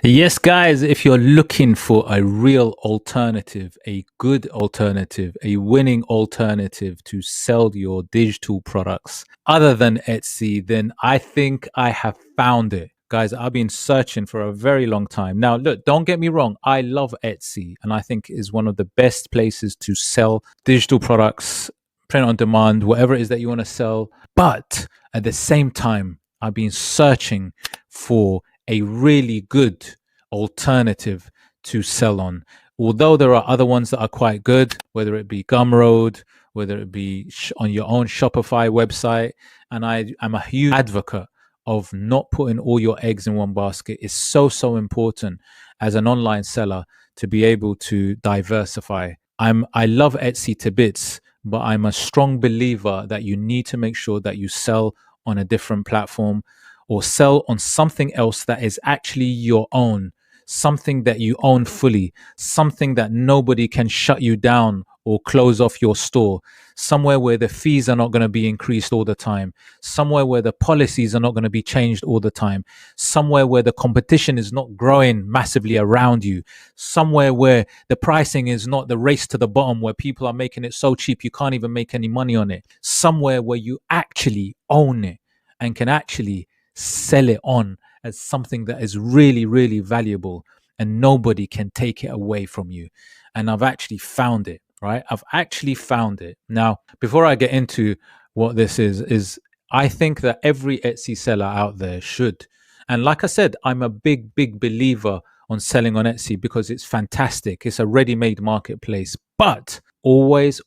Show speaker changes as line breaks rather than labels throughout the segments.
Yes, guys, if you're looking for a real alternative, a good alternative, a winning alternative to sell your digital products other than Etsy, then I think I have found it. Guys, I've been searching for a very long time. Now, look, don't get me wrong. I love Etsy and I think is one of the best places to sell digital products, print on demand, whatever it is that you want to sell. But at the same time, I've been searching for a really good alternative to sell on. Although there are other ones that are quite good, whether it be Gumroad, whether it be on your own Shopify website. And I am a huge advocate of not putting all your eggs in one basket. It's so important as an online seller to be able to diversify. I love Etsy to bits, but I'm a strong believer that you need to make sure that you sell on a different platform or sell on something else that is actually your own, something that you own fully, something that nobody can shut you down or close off your store, somewhere where the fees are not going to be increased all the time, somewhere where the policies are not going to be changed all the time, somewhere where the competition is not growing massively around you, somewhere where the pricing is not the race to the bottom where people are making it so cheap you can't even make any money on it, somewhere where you actually own it and can actually sell it on as something that is really valuable and nobody can take it away from you. And I've actually found it, right? I've actually found it. Now, before I get into what this is I think that every Etsy seller out there should. And like I said, I'm a big believer on selling on Etsy because it's fantastic. It's a ready-made marketplace, but always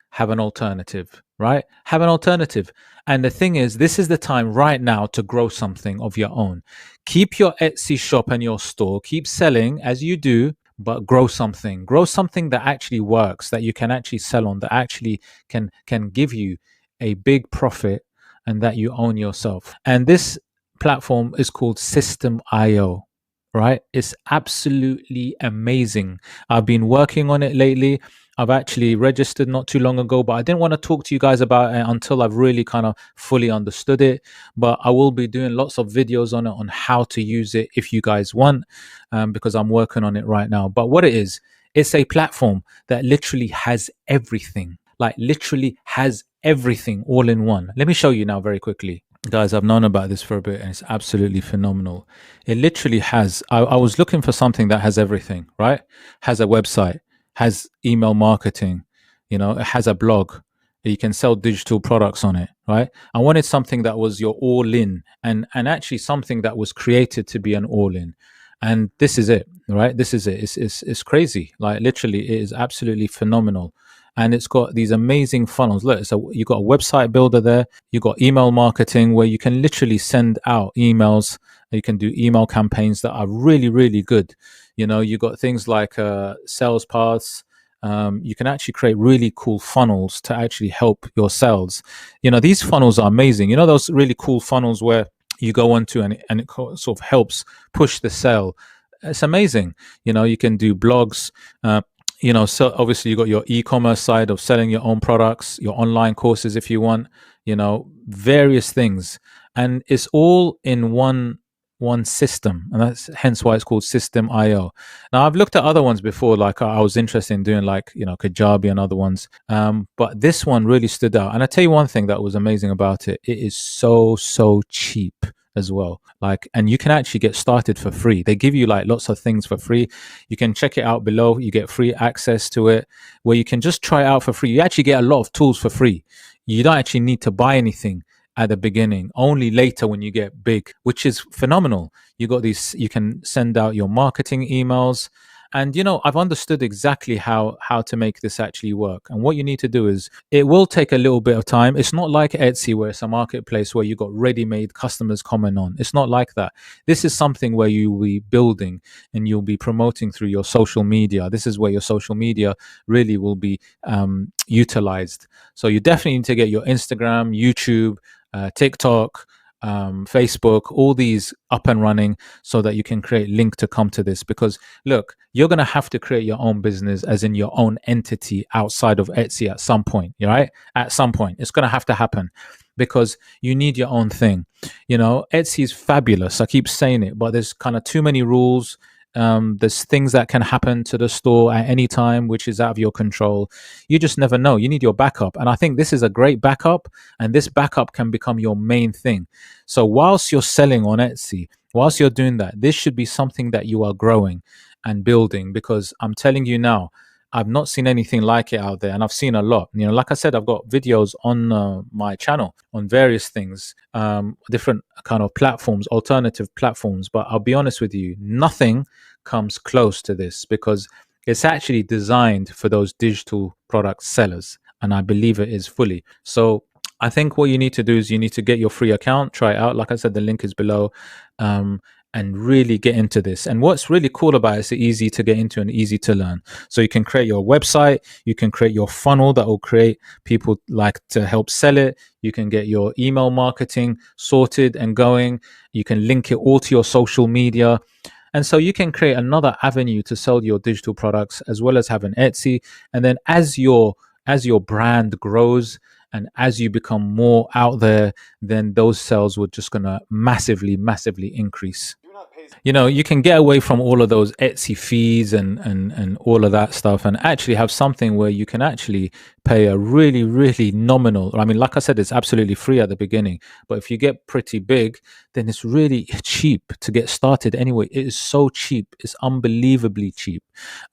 have an alternative, right? Have an alternative. And the thing is, this is the time right now to grow something of your own. Keep your Etsy shop and your store, keep selling as you do, but grow something. Grow something that actually works, that you can actually sell on, that actually can give you a big profit and that you own yourself. And this platform is called Systeme.io, right? It's absolutely amazing. I've been working on it lately. I've actually registered not too long ago, but I didn't want to talk to you guys about it until I've really kind of fully understood it. But I will be doing lots of videos on it on how to use it if you guys want, because I'm working on it right now. But what it is, it's a platform that literally has everything, like literally has everything all in one. Let me show you now very quickly. Guys, I've known about this for a bit and it's absolutely phenomenal. It literally has, I was looking for something that has everything, right? Has a website, has email marketing, it has a blog. You can sell digital products on it, right? I wanted something that was your all in and actually something that was created to be an all in. And this is it, right? This is it. It's crazy. Like literally, it is absolutely phenomenal. And it's got these amazing funnels. Look, so you got a website builder there. You got email marketing where you can literally send out emails. You can do email campaigns that are really good. You got things like sales paths. You can actually create really cool funnels to actually help your sales. These funnels are amazing. Those really cool funnels where you go onto and it sort of helps push the sale. It's amazing. You can do blogs. So obviously you got your e-commerce side of selling your own products, your online courses if you want, various things. And it's all in one system, and that's hence why it's called Systeme.io. Now I've looked at other ones before, like I was interested in doing like Kajabi and other ones, but this one really stood out. And I tell you one thing that was amazing about it: it is so cheap as well. Like, and you can actually get started for free. They give you like lots of things for free. You can check it out below. You get free access to it where you can just try it out for free. You actually get a lot of tools for free. You don't actually need to buy anything at the beginning, only later when you get big, which is phenomenal. You got these, you can send out your marketing emails. And I've understood exactly how to make this actually work. And what you need to do is, it will take a little bit of time. It's not like Etsy where it's a marketplace where you got ready-made customers coming on. It's not like that. This is something where you will be building and you'll be promoting through your social media. This is where your social media really will be utilized. So you definitely need to get your Instagram, YouTube, TikTok, Facebook, all these up and running so that you can create link to come to this. Because look, you're going to have to create your own business, as in your own entity outside of Etsy at some point, right? At some point, it's going to have to happen. because you need your own thing. Etsy is fabulous. I keep saying it, but there's kind of too many rules. There's things that can happen to the store at any time, which is out of your control. You just never know. You need your backup. And I think this is a great backup, and this backup can become your main thing. So whilst you're selling on Etsy, whilst you're doing that, this should be something that you are growing and building, because I'm telling you now, I've not seen anything like it out there, and I've seen a lot. Like I said, I've got videos on my channel on various things, different kind of platforms, alternative platforms. But I'll be honest with you, nothing comes close to this, because it's actually designed for those digital product sellers, and I believe it is fully. So I think what you need to do is you need to get your free account, try it out. Like I said, the link is below. And really get into this. And what's really cool about it is it's easy to get into and easy to learn. So you can create your website, you can create your funnel that will create people like to help sell it. You can get your email marketing sorted and going. You can link it all to your social media. And so you can create another avenue to sell your digital products, as well as have an Etsy. And then as your brand grows, and as you become more out there, then those sales would just going to massively increase. You can get away from all of those Etsy fees and all of that stuff, and actually have something where you can actually pay a really nominal. I mean, like I said, it's absolutely free at the beginning, but if you get pretty big, then it's really cheap to get started anyway. It is so cheap. It's unbelievably cheap.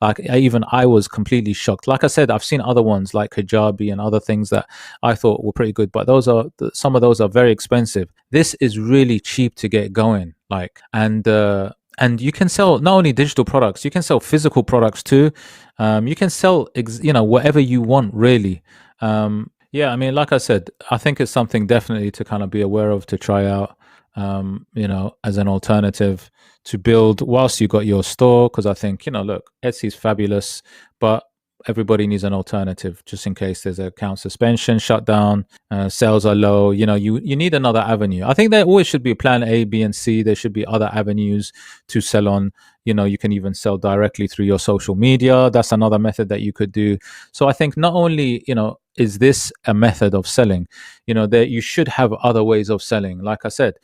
Like I was completely shocked. Like I said, I've seen other ones like Kajabi and other things that I thought were pretty good, but some of those are very expensive. This is really cheap to get going. And you can sell not only digital products, you can sell physical products too. You can sell whatever you want, really. Yeah, I mean, like I said, I think it's something definitely to kind of be aware of, to try out, as an alternative to build whilst you got your store. Because I think, look, Etsy is fabulous, but everybody needs an alternative just in case there's a account suspension, shutdown, sales are low. You need another avenue. I think there always should be plan A, B, and C. There should be other avenues to sell on. You can even sell directly through your social media. That's another method that you could do. So I think not only, is this a method of selling, that you should have other ways of selling. Like I said,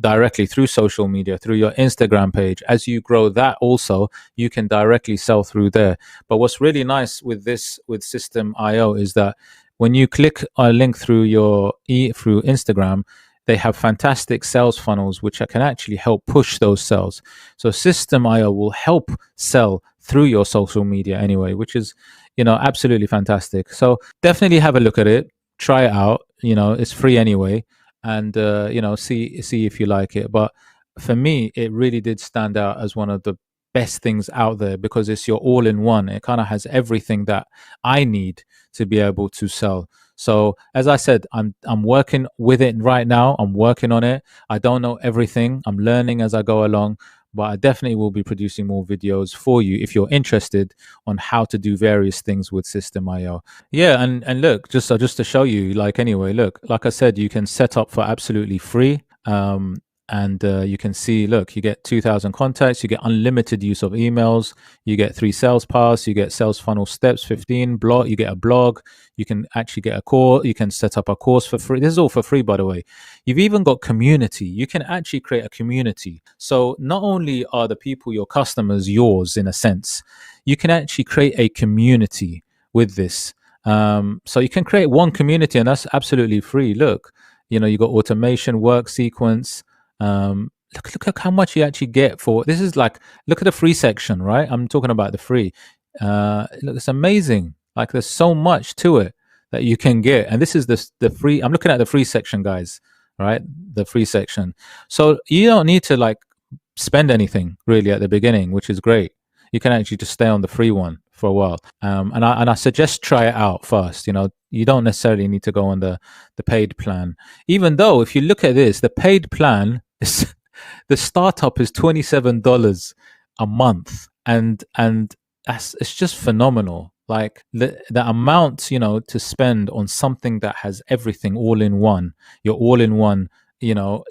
directly through social media, through your Instagram page. As you grow that also, you can directly sell through there. But what's really nice with Systeme.io is that when you click a link through through Instagram, they have fantastic sales funnels which can actually help push those sales. So Systeme.io will help sell through your social media anyway, which is, absolutely fantastic. So definitely have a look at it, try it out. It's free anyway, and see if you like it. But for me, it really did stand out as one of the best things out there, because it's your all-in-one. It kind of has everything that I need to be able to sell. So as I said, I'm working with it right now. I'm working on it. I don't know everything. I'm learning as I go along, but I definitely will be producing more videos for you if you're interested on how to do various things with Systeme.io. Yeah, and look, just to show you, like I said, you can set up for absolutely free. And you can see, look, you get 2,000 contacts, you get unlimited use of emails, you get 3 sales paths, you get sales funnel steps, 15 blog, you get a blog, you can actually get a course, you can set up a course for free. This is all for free, by the way. You've even got community. You can actually create a community. So not only are the people, your customers, yours in a sense, you can actually create a community with this. So you can create one community, and that's absolutely free. Look, you got automation, work sequence. Look how much you actually get for this. Is like, look at the free section, right? I'm talking about the free. Look, it's amazing. Like, there's so much to it that you can get, and this is the free. I'm looking at the free section, guys. Right, the free section. So you don't need to like spend anything really at the beginning, which is great. You can actually just stay on the free one for a while. And I suggest try it out first. You don't necessarily need to go on the paid plan, even though if you look at this, the paid plan is the startup is $27 a month, and it's just phenomenal. Like the amount to spend on something that has everything all in one, your all in one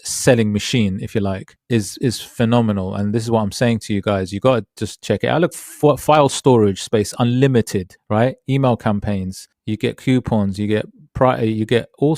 selling machine, if you like, is phenomenal. And this is what I'm saying to you guys. You got to just check it out. Look, for file storage space unlimited, right? Email campaigns, you get coupons, you get you get all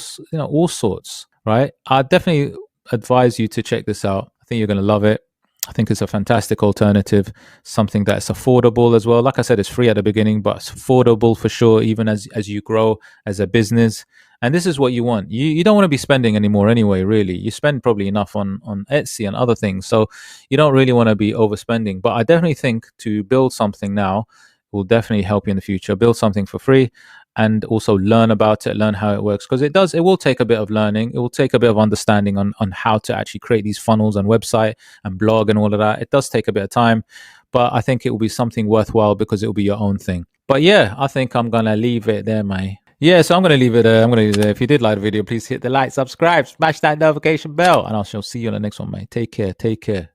sorts, right? I definitely advise you to check this out. I think you're going to love it. I think it's a fantastic alternative, something that's affordable as well. Like I said, it's free at the beginning, but it's affordable for sure, even as you grow as a business. And this is what you want. You don't want to be spending anymore anyway, really. You spend probably enough on Etsy and other things. So you don't really want to be overspending. But I definitely think to build something now will definitely help you in the future. Build something for free and also learn about it, learn how it works. Because it will take a bit of learning. It will take a bit of understanding on how to actually create these funnels and website and blog and all of that. It does take a bit of time, but I think it will be something worthwhile because it will be your own thing. But yeah, I think I'm going to leave it there, mate. Yeah, so I'm going to leave it there. I'm going to leave it there. If you did like the video, please hit the like, subscribe, smash that notification bell, and I shall see you on the next one, mate. Take care. Take care.